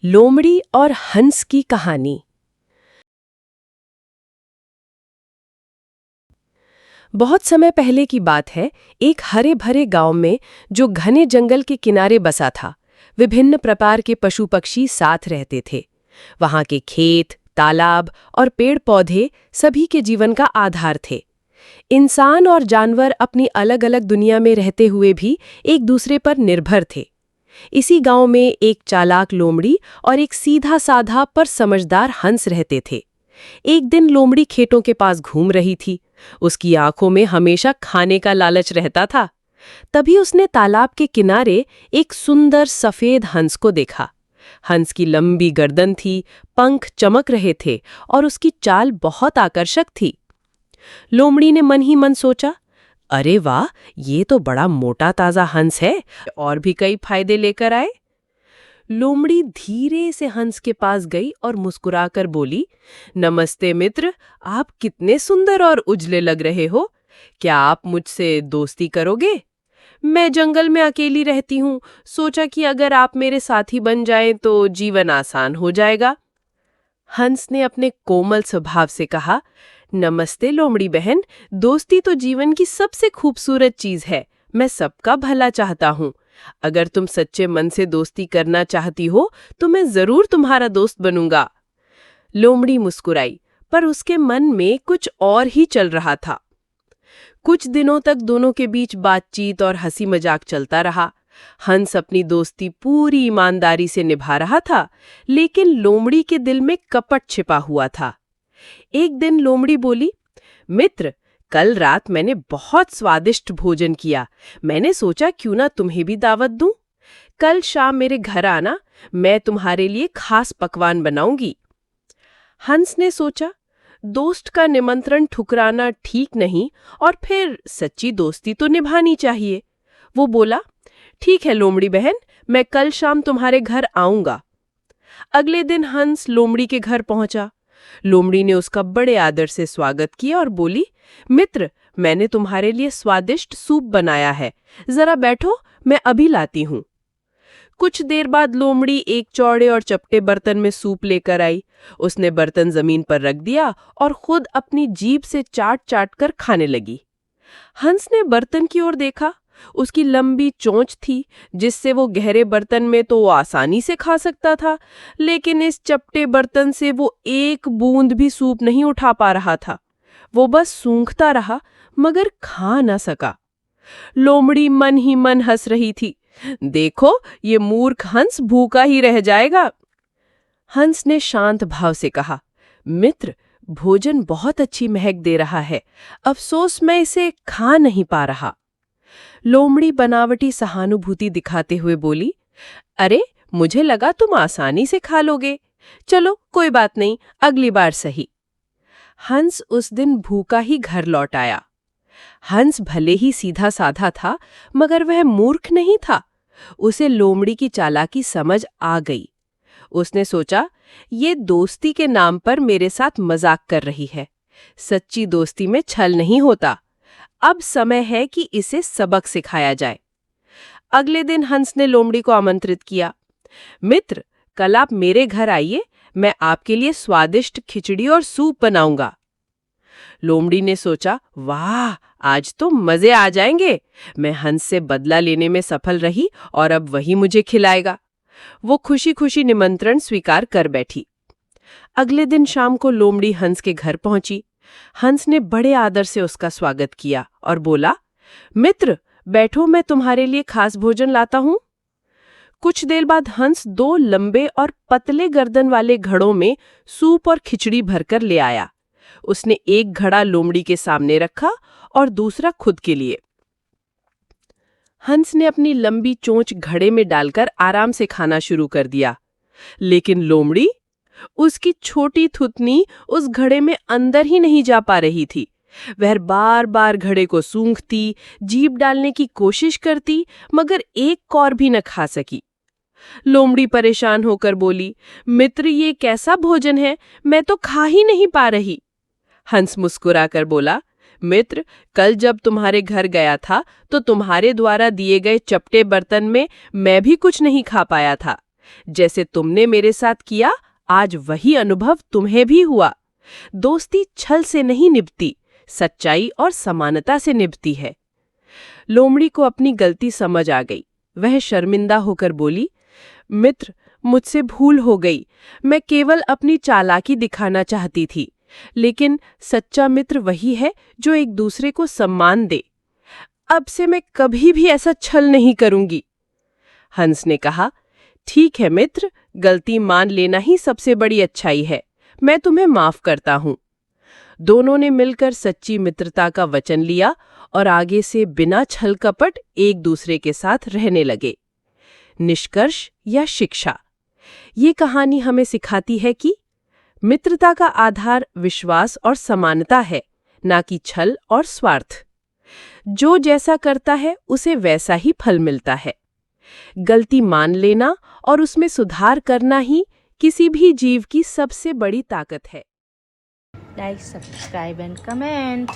लोमड़ी और हंस की कहानी। बहुत समय पहले की बात है। एक हरे भरे गांव में, जो घने जंगल के किनारे बसा था, विभिन्न प्रकार के पशु पक्षी साथ रहते थे। वहां के खेत, तालाब और पेड़ पौधे सभी के जीवन का आधार थे। इंसान और जानवर अपनी अलग अलग दुनिया में रहते हुए भी एक दूसरे पर निर्भर थे। इसी गांव में एक चालाक लोमड़ी और एक सीधा साधा पर समझदार हंस रहते थे। एक दिन लोमड़ी खेतों के पास घूम रही थी। उसकी आंखों में हमेशा खाने का लालच रहता था। तभी उसने तालाब के किनारे एक सुंदर सफेद हंस को देखा। हंस की लंबी गर्दन थी, पंख चमक रहे थे और उसकी चाल बहुत आकर्षक थी। लोमड़ी ने मन ही मन सोचा, अरे वाह, ये तो बड़ा मोटा ताजा हंस है, और भी कई फायदे लेकर आए। लोमड़ी धीरे से हंस के पास गई और मुस्कुराकर बोली, नमस्ते मित्र, आप कितने सुंदर और उजले लग रहे हो। क्या आप मुझसे दोस्ती करोगे? मैं जंगल में अकेली रहती हूँ, सोचा कि अगर आप मेरे साथी बन जाएं तो जीवन आसान हो जाएगा। हंस ने अपने कोमल स्वभाव से कहा, नमस्ते लोमड़ी बहन, दोस्ती तो जीवन की सबसे खूबसूरत चीज है। मैं सबका भला चाहता हूँ। अगर तुम सच्चे मन से दोस्ती करना चाहती हो तो मैं जरूर तुम्हारा दोस्त बनूंगा। लोमड़ी मुस्कुराई, पर उसके मन में कुछ और ही चल रहा था। कुछ दिनों तक दोनों के बीच बातचीत और हंसी मजाक चलता रहा। हंस अपनी दोस्ती पूरी ईमानदारी से निभा रहा था, लेकिन लोमड़ी के दिल में कपट छिपा हुआ था। एक दिन लोमड़ी बोली, मित्र, कल रात मैंने बहुत स्वादिष्ट भोजन किया। मैंने सोचा क्यों ना तुम्हें भी दावत दूं। कल शाम मेरे घर आना, मैं तुम्हारे लिए खास पकवान बनाऊंगी। हंस ने सोचा, दोस्त का निमंत्रण ठुकराना ठीक नहीं, और फिर सच्ची दोस्ती तो निभानी चाहिए। वो बोला, ठीक है लोमड़ी बहन, मैं कल शाम तुम्हारे घर आऊंगा। अगले दिन हंस लोमड़ी के घर पहुंचा। लोमड़ी ने उसका बड़े आदर से स्वागत किया और बोली, मित्र, मैंने तुम्हारे लिए स्वादिष्ट सूप बनाया है, जरा बैठो, मैं अभी लाती हूँ। कुछ देर बाद लोमड़ी एक चौड़े और चपटे बर्तन में सूप लेकर आई। उसने बर्तन जमीन पर रख दिया और खुद अपनी जीभ से चाट चाट कर खाने लगी। हंस ने बर्तन की ओर देखा। उसकी लंबी चोंच थी, जिससे वो गहरे बर्तन में तो आसानी से खा सकता था, लेकिन इस चपटे बर्तन से वो एक बूंद भी सूप नहीं उठा पा रहा था। वो बस सूंघता रहा, मगर खा न सका। लोमड़ी मन ही मन हंस रही थी। देखो, ये मूर्ख हंस भूखा ही रह जाएगा। हंस ने शांत भाव से कहा, मित्र, भोजन बहुत अच्छी महक दे रहा है, अफसोस मैं इसे खा नहीं पा रहा। लोमड़ी बनावटी सहानुभूति दिखाते हुए बोली, अरे, मुझे लगा तुम आसानी से खा लोगे। चलो कोई बात नहीं, अगली बार सही। हंस उस दिन भूखा ही घर लौट आया। हंस भले ही सीधा साधा था, मगर वह मूर्ख नहीं था। उसे लोमड़ी की चालाकी समझ आ गई। उसने सोचा, ये दोस्ती के नाम पर मेरे साथ मजाक कर रही है। सच्ची दोस्ती में छल नहीं होता। अब समय है कि इसे सबक सिखाया जाए। अगले दिन हंस ने लोमड़ी को आमंत्रित किया, मित्र, कल आप मेरे घर आइए, मैं आपके लिए स्वादिष्ट खिचड़ी और सूप बनाऊंगा। लोमड़ी ने सोचा, वाह, आज तो मजे आ जाएंगे। मैं हंस से बदला लेने में सफल रही और अब वही मुझे खिलाएगा। वो खुशी खुशी निमंत्रण स्वीकार कर बैठी। अगले दिन शाम को लोमड़ी हंस के घर पहुंची। हंस ने बड़े आदर से उसका स्वागत किया और बोला, मित्र, बैठो, मैं तुम्हारे लिए खास भोजन लाता हूं। कुछ देर बाद हंस दो लंबे और पतले गर्दन वाले घड़ों में सूप और खिचड़ी भरकर ले आया। उसने एक घड़ा लोमड़ी के सामने रखा और दूसरा खुद के लिए। हंस ने अपनी लंबी चोंच घड़े में डालकर आराम से खाना शुरू कर दिया, लेकिन लोमड़ी, उसकी छोटी थुतनी उस घड़े में अंदर ही नहीं जा पा रही थी। वह बार बार घड़े को सूंघती, जीभ डालने की कोशिश करती, मगर एक कौर भी न खा सकी। लोमड़ी परेशान होकर बोली, मित्र, ये कैसा भोजन है, मैं तो खा ही नहीं पा रही। हंस मुस्कुराकर बोला, मित्र, कल जब तुम्हारे घर गया था तो तुम्हारे द्वारा दिए गए चपटे बर्तन में मैं भी कुछ नहीं खा पाया था। जैसे तुमने मेरे साथ किया, आज वही अनुभव तुम्हें भी हुआ। दोस्ती छल से नहीं निभती, सच्चाई और समानता से निभती है। लोमड़ी को अपनी गलती समझ आ गई। वह शर्मिंदा होकर बोली, मित्र, मुझसे भूल हो गई। मैं केवल अपनी चालाकी दिखाना चाहती थी। लेकिन सच्चा मित्र वही है जो एक दूसरे को सम्मान दे। अब से मैं कभी भी ऐसा छल नहीं करूंगी। हंस ने कहा, ठीक है मित्र, गलती मान लेना ही सबसे बड़ी अच्छाई है। मैं तुम्हें माफ करता हूं। दोनों ने मिलकर सच्ची मित्रता का वचन लिया और आगे से बिना छल कपट एक दूसरे के साथ रहने लगे। निष्कर्ष या शिक्षा, ये कहानी हमें सिखाती है कि मित्रता का आधार विश्वास और समानता है, ना कि छल और स्वार्थ। जो जैसा करता है उसे वैसा ही फल मिलता है। गलती मान लेना और उसमें सुधार करना ही किसी भी जीव की सबसे बड़ी ताकत है। Like, subscribe and comment.